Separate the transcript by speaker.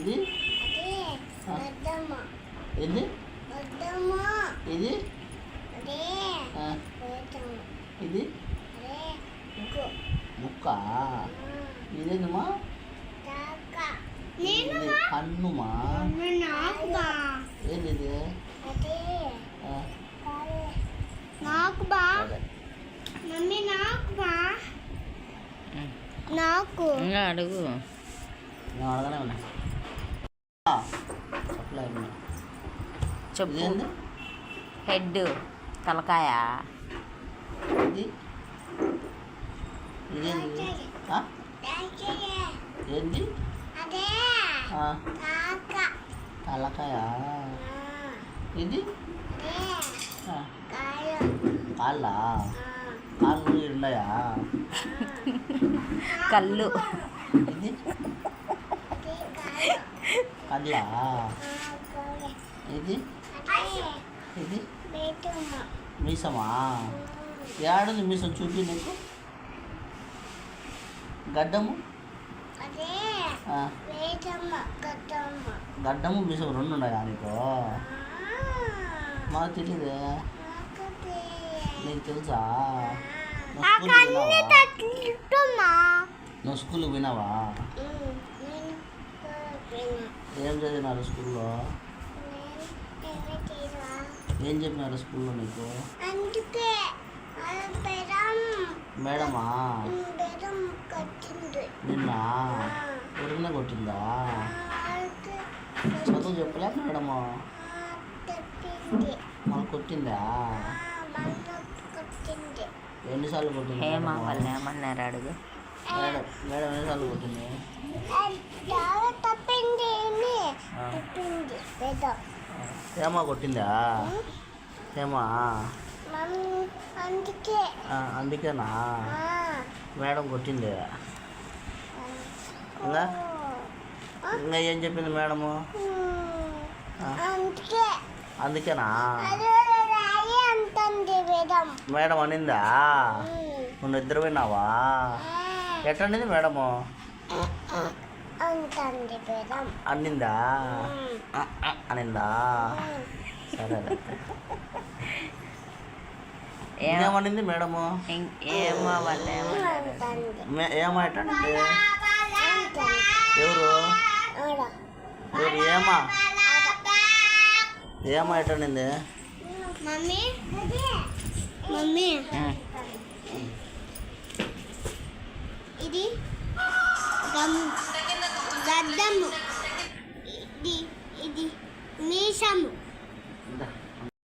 Speaker 1: ఇది ఏంది ఇది ఇది ముక్క ఇదేందమ్మా ఇది కన్నుమా ఏంది ఇది
Speaker 2: నాకు బా మమ్మీ నాకు బా నాకు
Speaker 3: ఇంకా అడుగు
Speaker 1: నేను అడగనే ఉన్నా చెప్పలే
Speaker 3: చెప్పు
Speaker 1: ఇదేంది
Speaker 3: హెడ్ తలకాయ
Speaker 1: ఇది ఇదేంది ఏంది తలకాయ ఇది కాళ్ళ కాళ్ళు ఉన్నాయా
Speaker 3: కళ్ళు
Speaker 1: ఇది కళ్ళ ఇది ఇది మీసమా ఏడుంది మీసం చూపి నీకు గడ్డము గడ్డము మీసం రెండు ఉన్నాయా నీకు మాకు తెలియదే నీకు తెలుసా నువ్వు స్కూల్కి పోయినావా ఏం చదివినారు స్కూల్లో ఏం చెప్పినారు స్కూల్లో నీకు మేడమా నిన్న ఉరిగిన కొట్టిందా చదువు చెప్పలే మేడమా మనకు కొట్టిందా ఎన్నిసార్లు కొట్టింది
Speaker 3: హేమ వాళ్ళు ఏమన్నారు అడుగు
Speaker 1: మేడం మేడం ఎన్నిసార్లు కొట్టింది హేమ కొట్టిందా హేమ అందుకేనా మేడం కొట్టింది ఇంకా ఇంకా ఏం చెప్పింది మేడము అందుకేనా మేడం అనిందా నువ్వు నిద్ర పోయినావా ఎట్టండి మేడము అన్నిందా అనిందా సరే ఏమనింది మేడము
Speaker 3: ఏమో వాళ్ళు ఏమన్నారు
Speaker 1: ఏమో ఎట్టండి ఎవరు ఎవరు ఏమా ఏమో ఎట్టండి
Speaker 2: మమ్మీ మమ్మీ ఇది గడ్డము ఇది ఇది మీసము